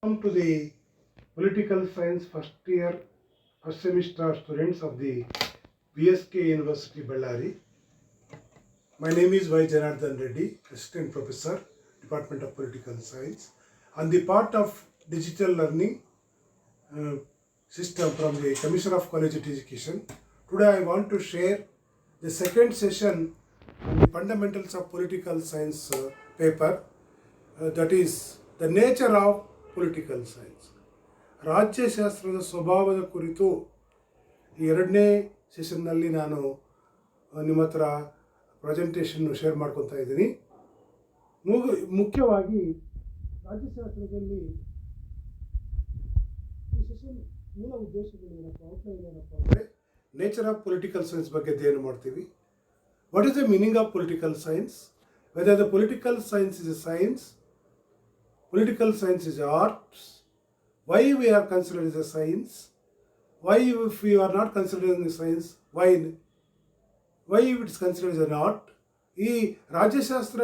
Welcome to the political science first semester students of the VSK University Bellary. My name is Y. Janardhan Reddy, Assistant Professor, Department of Political Science. On the part of digital learning uh, system from the Commission of Collegiate Education, today I want to share the second session on the fundamentals of political science paper, that is the nature of political science. ರಾಜ್ಯಶಾಸ್ತ್ರದ ಸ್ವಭಾವದ ಕುರಿತು ಎರಡನೇ ಸೆಷನ್ನಲ್ಲಿ ನಾನು ನಿಮ್ಮ ಹತ್ರ presentation share ಮಾಡ್ಕೊತಾ ಇದ್ದೀನಿ. ಮುಖ್ಯವಾಗಿ ರಾಜ್ಯಶಾಸ್ತ್ರದಲ್ಲಿ ಈ ಸೆಷನ್ ಮೂಲ ಉದ್ದೇಶಗಳು ಏನಪ್ಪ, ಔಟ್ಲೈನ್ ಏನಪ್ಪ ಅಂದರೆ ನೇಚರ್ ಆಫ್ ಪೊಲಿಟಿಕಲ್ ಸೈನ್ಸ್ ಬಗ್ಗೆ ಅಧ್ಯಯನ ಮಾಡ್ತೀವಿ. What is the meaning of political science, whether the political science is a science, political science is art, why we are considered as a science, why if we are not considering the science, why it is considered as an art. ಈ ರಾಜ್ಯಶಾಸ್ತ್ರ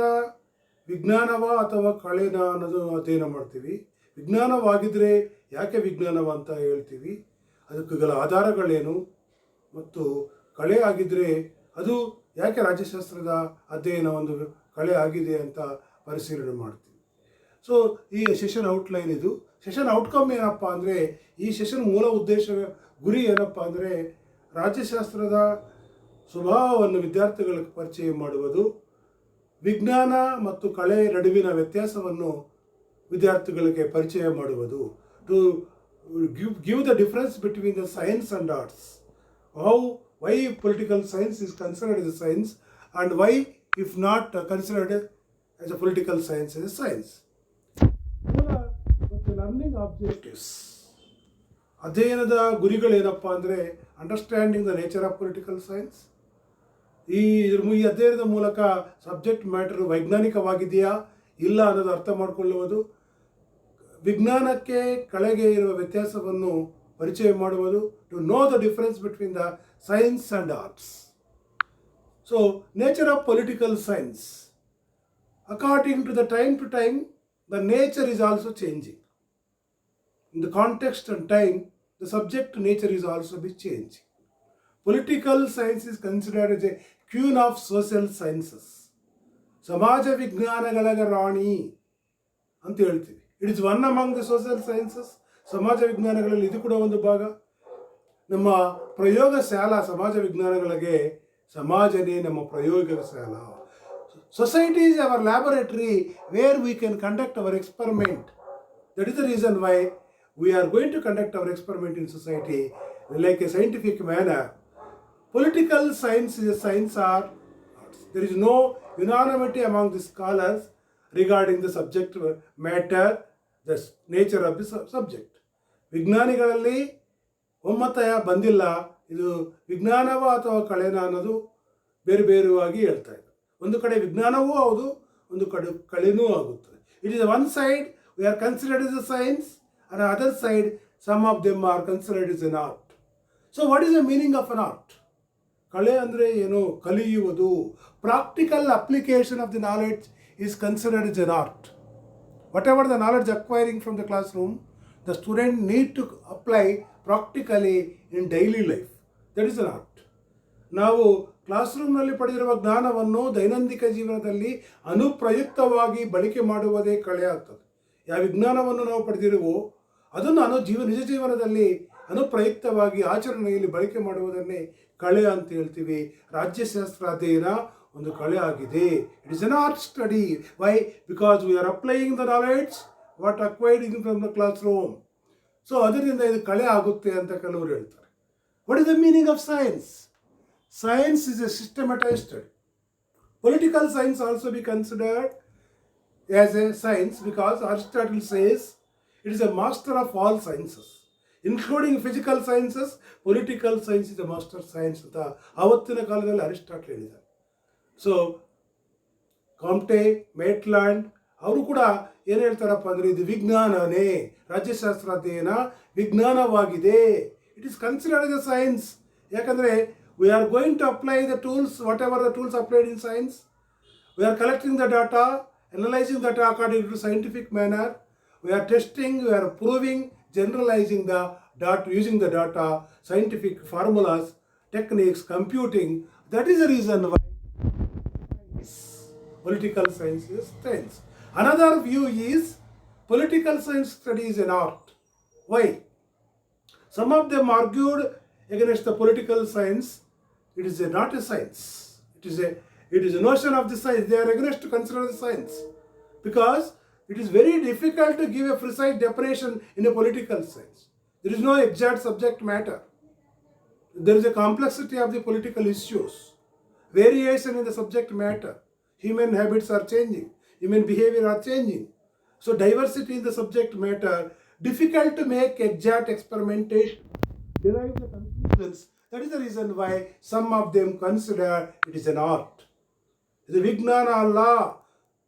ವಿಜ್ಞಾನವ ಅಥವಾ ಕಳೆನ ಅನ್ನೋದು ಅಧ್ಯಯನ ಮಾಡ್ತೀವಿ. ವಿಜ್ಞಾನವಾಗಿದ್ದರೆ ಯಾಕೆ ವಿಜ್ಞಾನವ ಅಂತ ಹೇಳ್ತೀವಿ, ಅದಕ್ಕೆಗಳ ಆಧಾರಗಳೇನು, ಮತ್ತು ಕಳೆ ಆಗಿದ್ದರೆ ಅದು ಯಾಕೆ ರಾಜ್ಯಶಾಸ್ತ್ರದ ಅಧ್ಯಯನ ಒಂದು ಕಳೆ ಆಗಿದೆ ಅಂತ ಪರಿಶೀಲನೆ ಮಾಡ್ತೀವಿ. ಸೊ ಈ ಸೆಷನ್ ಔಟ್ಲೈನ್ ಇದು. ಸೆಷನ್ ಔಟ್ಕಮ್ ಏನಪ್ಪ ಅಂದರೆ, ಈ ಸೆಷನ್ ಮೂಲ ಉದ್ದೇಶ ಗುರಿ ಏನಪ್ಪ ಅಂದರೆ ರಾಜ್ಯಶಾಸ್ತ್ರದ ಸ್ವಭಾವವನ್ನು ವಿದ್ಯಾರ್ಥಿಗಳಿಗೆ ಪರಿಚಯ ಮಾಡುವುದು, ವಿಜ್ಞಾನ ಮತ್ತು ಕಲೆ ನಡುವಿನ ವ್ಯತ್ಯಾಸವನ್ನು ವಿದ್ಯಾರ್ಥಿಗಳಿಗೆ ಪರಿಚಯ ಮಾಡುವುದು, to give the difference between the science and arts, why political science is considered as a science and why if not considered as a political science as a science. Learning objectives, ಅಧ್ಯಯನದ ಗುರಿಗಳೇನಪ್ಪ ಅಂದರೆ understanding the nature of political science. ಈ ಅಧ್ಯಯನದ ಮೂಲಕ subject matter ವೈಜ್ಞಾನಿಕವಾಗಿದೆಯಾ ಇಲ್ಲ ಅನ್ನೋದು ಅರ್ಥ ಮಾಡಿಕೊಳ್ಳುವುದು, ವಿಜ್ಞಾನಕ್ಕೆ ಕಳೆಗೆ ಇರುವ ವ್ಯತ್ಯಾಸವನ್ನು ಪರಿಚಯ ಮಾಡುವುದು, to know the difference between the science and arts. So nature of political science, according to the time to time the nature is also changing. In the context and time, the subject nature is also be changing. Political science is considered as a queen of social sciences. ಸಮಾಜ ವಿಜ್ಞಾನಗಳ ರಾಣಿ ಅಂತ ಹೇಳ್ತೀವಿ. It is one among the social sciences. ಸಮಾಜ ವಿಜ್ಞಾನಗಳಲ್ಲಿ ಇದು ಕೂಡ ಒಂದು ಭಾಗ. ನಮ್ಮ ಪ್ರಯೋಗ ಶಾಲಾ ಸಮಾಜ ವಿಜ್ಞಾನಗಳಿಗೆ ಸಮಾಜನೇ ನಮ್ಮ ಪ್ರಯೋಗ ಶಾಲಾ. Society is our laboratory where we can conduct our experiment. That is the reason why we are going to conduct our experiment in society like a scientific manner. Political science is a science or arts. There is no unanimity among the scholars regarding the subject matter, the nature of the subject. ವಿಜ್ಞಾನಿಗಳಲ್ಲಿ ಒಮ್ಮತ ಬಂದಿಲ್ಲ, ಇದು ವಿಜ್ಞಾನವ ಅಥವಾ ಕಳೆನ ಅನ್ನೋದು ಬೇರೆ ಬೇರೆಯಾಗಿ ಹೇಳ್ತಾ ಇದೆ. ಒಂದು ಕಡೆ ವಿಜ್ಞಾನವೂ ಹೌದು, ಒಂದು ಕಡೆ ಕಳೆನೂ ಆಗುತ್ತದೆ. It is one side we are considered is a science, and other side some of them are considered is an art. So what is the meaning of an art? ಕಲೆ ಅಂದರೆ ಏನು? ಕಲಿಯುವುದು. Practical application of the knowledge is considered is an art. Whatever the knowledge acquiring from the classroom, the student need to apply practically in daily life. That is an art. ನಾವು class ರೂಮ್ನಲ್ಲಿ ಪಡೆದಿರುವ ಜ್ಞಾನವನ್ನು ದೈನಂದಿನ ಜೀವನದಲ್ಲಿ ಅನುಪ್ರಯುಕ್ತವಾಗಿ ಬಳಕೆ ಮಾಡುವುದೇ ಕಲೆ ಆಗ್ತದೆ. ಯಾವ ವಿಜ್ಞಾನವನ್ನು ನಾವು ಪಡೆದಿರುವೋ ಅದನ್ನು ನಿಜ ಜೀವನದಲ್ಲಿ ಅನುಪ್ರಯುಕ್ತವಾಗಿ ಆಚರಣೆಯಲ್ಲಿ ಬಳಕೆ ಮಾಡುವುದನ್ನೇ ಕಲೆ ಅಂತ ಹೇಳ್ತೀವಿ. ರಾಜ್ಯಶಾಸ್ತ್ರ ಅಧ್ಯಯನ ಒಂದು ಕಲೆ ಆಗಿದೆ. It is an art study. Why? Because we are applying the knowledge what acquired in from the classroom. So ಅದರಿಂದ ಇದು ಕಲೆ ಆಗುತ್ತೆ ಅಂತ ಕೆಲವರು ಹೇಳ್ತಾರೆ. What is the meaning of science? Science is a systematized study. Political science also be considered as a science because Aristotle says it is a master of all sciences, including physical sciences. Political science is a master science ಅಂತ ಆವತ್ತಿನ ಕಾಲದಲ್ಲಿ Aristotle ಹೇಳಿದ್ದಾರೆ. So Conte, ಮೇಟ್ಲ್ಯಾಂಡ್ ಅವರು ಕೂಡ ಏನು ಹೇಳ್ತಾರಪ್ಪ ಅಂದರೆ, ಇದು ವಿಜ್ಞಾನನೇ, ರಾಜ್ಯಶಾಸ್ತ್ರ ಅಧ್ಯಯನ ವಿಜ್ಞಾನವಾಗಿದೆ. It is considered as a science. ಯಾಕಂದರೆ we are going to apply the tools, whatever the tools applied in science. We are collecting the data, analyzing the data according to scientific manner. we are testing, we are proving, generalizing the data, using the data, scientific formulas, techniques, computing. That is the reason why political science is science. Another view is political science study is an art. Why? Some of them argued against the political science. It is not a science. It is a notion of the science. They are against to consider the science because it is very difficult to give a precise definition in a political science. There is no exact subject matter. There is a complexity of the political issues, variation in the subject matter. Human habits are changing, human behavior are changing. So diversity in the subject matter, difficult to make exact experimentation, derive the conclusions. That is the reason why some of them consider it is an art. The Vignana Allah,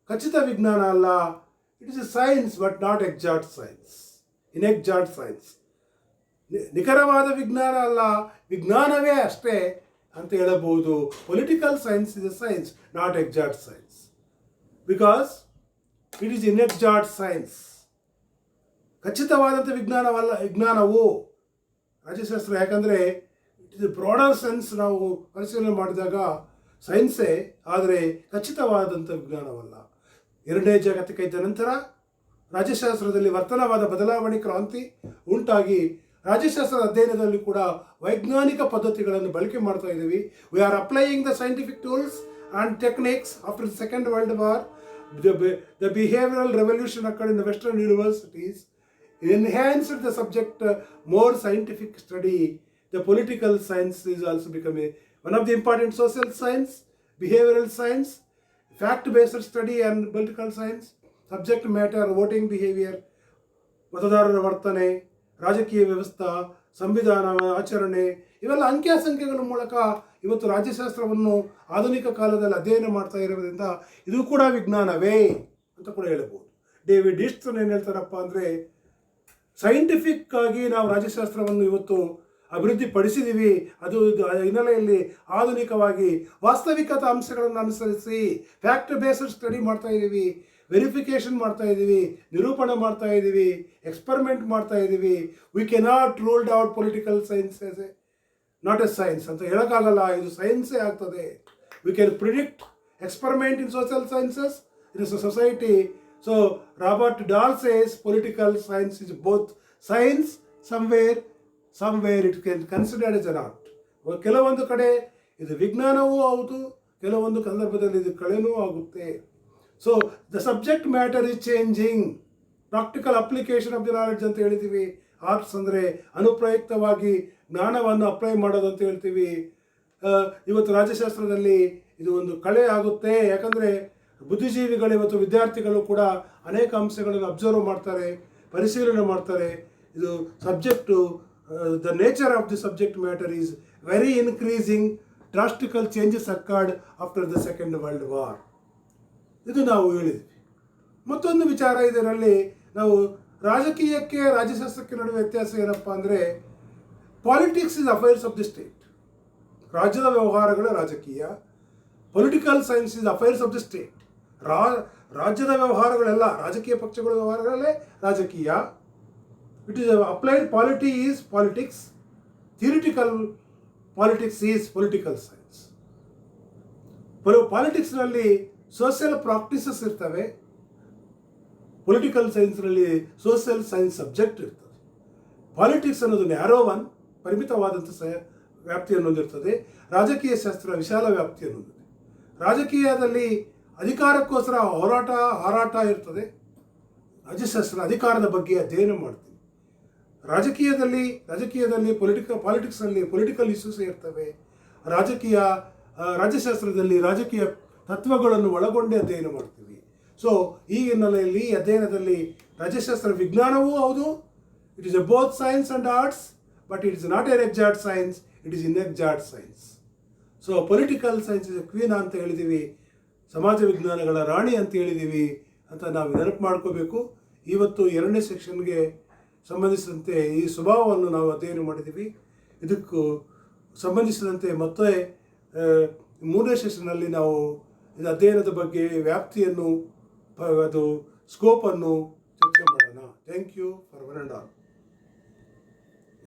Kachita Vignana Allah, it is a science but not exact science, inexact science. ನಿಖರವಾದ ವಿಜ್ಞಾನ ಅಲ್ಲ, ವಿಜ್ಞಾನವೇ ಅಷ್ಟೇ ಅಂತ ಹೇಳಬಹುದು. Political science is a science, not exact science, because it is inexact science. ಖಚಿತವಾದಂಥ ವಿಜ್ಞಾನವು ರಾಜ್ಯಶಾಸ್ತ್ರ, ಯಾಕಂದರೆ it is a broader sense. ನಾವು ಪರಿಶೀಲನೆ ಮಾಡಿದಾಗ ಸೈನ್ಸೇ, ಆದರೆ ಖಚಿತವಾದಂಥ ವಿಜ್ಞಾನವಲ್ಲ. ಎರಡನೇ ಜಾಗತಿಕ ಯುದ್ಧದ ನಂತರ ರಾಜ್ಯಶಾಸ್ತ್ರದಲ್ಲಿ ವರ್ತನವಾದ ಬದಲಾವಣೆ, ಕ್ರಾಂತಿ ಉಂಟಾಗಿ ರಾಜ್ಯಶಾಸ್ತ್ರದ ಅಧ್ಯಯನದಲ್ಲಿ ಕೂಡ ವೈಜ್ಞಾನಿಕ ಪದ್ಧತಿಗಳನ್ನು ಬಳಕೆ ಮಾಡ್ತಾ ಇದ್ದೀವಿ. V are applying the scientific tools and techniques after the second world war. The behavioural revolution occurred in the western universities enhanced the subject, more scientific study. The political science is also becoming one of the important social science, behavioral science, fact-based study and political science. Subject matter, voting behavior, ಮತದಾರರ ವರ್ತನೆ, ರಾಜಕೀಯ ವ್ಯವಸ್ಥೆ, ಸಂವಿಧಾನ ಆಚರಣೆ, ಇವೆಲ್ಲ ಅಂಕಿಸಂಖ್ಯೆಗಳ ಮೂಲಕ ಇವತ್ತು ರಾಜ್ಯಶಾಸ್ತ್ರವನ್ನು ಆಧುನಿಕ ಕಾಲದಲ್ಲಿ ಅಧ್ಯಯನ ಮಾಡ್ತಾ ಇರೋದ್ರಿಂದ ಇದು ಕೂಡ ವಿಜ್ಞಾನವೇ ಅಂತ ಕೂಡ ಹೇಳ್ಬೋದು. ಡೇವಿಡ್ ಈಸ್ಟನ್ ಏನು ಹೇಳ್ತಾರಪ್ಪ ಅಂದರೆ, ಸೈಂಟಿಫಿಕ್ ಆಗಿ ನಾವು ರಾಜ್ಯಶಾಸ್ತ್ರವನ್ನು ಇವತ್ತು ಅಭಿವೃದ್ಧಿ ಪಡಿಸಿದ್ದೀವಿ. ಅದು ಹಿನ್ನೆಲೆಯಲ್ಲಿ ಆಧುನಿಕವಾಗಿ ವಾಸ್ತವಿಕತಾ ಅಂಶಗಳನ್ನು ಅನುಸರಿಸಿ ಫ್ಯಾಕ್ಟ್ ಬೇಸ್ಡ್ ಸ್ಟಡಿ ಮಾಡ್ತಾ ಇದ್ದೀವಿ, ವೆರಿಫಿಕೇಷನ್ ಮಾಡ್ತಾ ಇದ್ದೀವಿ, ನಿರೂಪಣೆ ಮಾಡ್ತಾ ಇದ್ದೀವಿ, ಎಕ್ಸ್ಪರಿಮೆಂಟ್ ಮಾಡ್ತಾ ಇದ್ದೀವಿ. We cannot ruled out political science as A not A science ಅಂತ ಹೇಳೋಕ್ಕಾಗಲ್ಲ, ಇದು ಸೈನ್ಸೇ ಆಗ್ತದೆ. We can predict experiment in social sciences in society. So Robert Dahl says political science is both science, somewhere it can considered as an art. ಕೆಲವೊಂದು ಕಡೆ ಇದು ವಿಜ್ಞಾನವೂ ಹೌದು, ಕೆಲವೊಂದು ಸಂದರ್ಭದಲ್ಲಿ ಇದು ಕಳೆನೂ ಆಗುತ್ತೆ. So the subject matter is changing. Practical application of the knowledge ಅಂತ ಹೇಳ್ತೀವಿ. ಆರ್ಟ್ಸ್ ಅಂದರೆ ಅನುಪ್ರಯುಕ್ತವಾಗಿ ಜ್ಞಾನವನ್ನು ಅಪ್ಲೈ ಮಾಡೋದು ಅಂತ ಹೇಳ್ತೀವಿ. ಇವತ್ತು ರಾಜ್ಯಶಾಸ್ತ್ರದಲ್ಲಿ ಇದು ಒಂದು ಕಳೆ ಆಗುತ್ತೆ. ಯಾಕಂದರೆ ಬುದ್ಧಿಜೀವಿಗಳು ಇವತ್ತು ವಿದ್ಯಾರ್ಥಿಗಳು ಕೂಡ ಅನೇಕ ಅಂಶಗಳನ್ನು ಅಬ್ಸರ್ವ್ ಮಾಡ್ತಾರೆ, ಪರಿಶೀಲನೆ ಮಾಡ್ತಾರೆ. ಇದು subject, the nature of the subject matter is very increasing. Drastical changes occurred after the second world war. ಇದು ನಾವು ಹೇಳಿದ್ವಿ. ಮತ್ತೊಂದು ವಿಚಾರ ಇದರಲ್ಲಿ, ನಾವು ರಾಜಕೀಯಕ್ಕೆ ರಾಜ್ಯಶಾಸ್ತ್ರಕ್ಕೆ ನಡುವೆ ವ್ಯತ್ಯಾಸ ಏನಪ್ಪ ಅಂದರೆ, politics is affairs of the state. ರಾಜ್ಯದ ವ್ಯವಹಾರಗಳು ರಾಜಕೀಯ. Political science is affairs of the state. ರಾಜ್ಯದ ವ್ಯವಹಾರಗಳೆಲ್ಲ, ರಾಜಕೀಯ ಪಕ್ಷಗಳ ವ್ಯವಹಾರಗಳಲ್ಲೇ ರಾಜಕೀಯ. It is applied polity is politics, theoretical politics is political science. ಪಾಲಿಟಿಕ್ಸ್ನಲ್ಲಿ ಸೋಷಿಯಲ್ ಪ್ರಾಕ್ಟೀಸಸ್ ಇರ್ತವೆ, ಪೊಲಿಟಿಕಲ್ ಸೈನ್ಸ್ನಲ್ಲಿ ಸೋಷಿಯಲ್ ಸೈನ್ಸ್ ಸಬ್ಜೆಕ್ಟ್ ಇರ್ತದೆ. ಪಾಲಿಟಿಕ್ಸ್ ಅನ್ನೋದು ನ್ಯಾರೋ ಒನ್, ಪರಿಮಿತವಾದಂಥ ವ್ಯಾಪ್ತಿಯನ್ನು ಹೊಂದಿರ್ತದೆ. ರಾಜಕೀಯ ಶಾಸ್ತ್ರ ವಿಶಾಲ ವ್ಯಾಪ್ತಿಯನ್ನು ಹೊಂದಿದೆ. ರಾಜಕೀಯದಲ್ಲಿ ಅಧಿಕಾರಕ್ಕೋಸ್ಕರ ಹಾರಾಟ ಇರ್ತದೆ. ರಾಜ್ಯಶಾಸ್ತ್ರ ಅಧಿಕಾರದ ಬಗ್ಗೆ ಅಧ್ಯಯನ ಮಾಡ್ತೀವಿ. ರಾಜಕೀಯದಲ್ಲಿ ಪಾಲಿಟಿಕ್ಸ್ನಲ್ಲಿ ಪೊಲಿಟಿಕಲ್ ಇಶ್ಯೂಸ್ ಇರ್ತವೆ. ರಾಜ್ಯಶಾಸ್ತ್ರದಲ್ಲಿ ರಾಜಕೀಯ ತತ್ವಗಳನ್ನು ಒಳಗೊಂಡೇ ಅಧ್ಯಯನ ಮಾಡ್ತೀವಿ. ಸೊ ಈ ಹಿನ್ನೆಲೆಯಲ್ಲಿ ಅಧ್ಯಯನದಲ್ಲಿ ರಾಜ್ಯಶಾಸ್ತ್ರ ವಿಜ್ಞಾನವೂ ಹೌದು. It is a both science and arts, but it is not an exact science, it is inexact science. So political science is a queen ಅಂತ ಹೇಳಿದ್ದೀವಿ, ಸಮಾಜ ವಿಜ್ಞಾನಗಳ ರಾಣಿ ಅಂತ ಹೇಳಿದ್ದೀವಿ ಅಂತ ನಾವು ನೆನಪು ಮಾಡ್ಕೋಬೇಕು. ಇವತ್ತು ಎರಡನೇ ಸೆಕ್ಷನ್ಗೆ ಸಂಬಂಧಿಸಿದಂತೆ ಈ ಸ್ವಭಾವವನ್ನು ನಾವು ಅಧ್ಯಯನ ಮಾಡಿದ್ದೀವಿ. ಇದಕ್ಕೂ ಸಂಬಂಧಿಸಿದಂತೆ ಮತ್ತೆ ಮೂರನೇ ಸೆಷನ್ನಲ್ಲಿ ನಾವು ಇದು ಅಧ್ಯಯನದ ಬಗ್ಗೆ ವ್ಯಾಪ್ತಿಯನ್ನು, ಅದು ಸ್ಕೋಪನ್ನು ಚರ್ಚೆ ಮಾಡೋಣ. Thank you for one and all.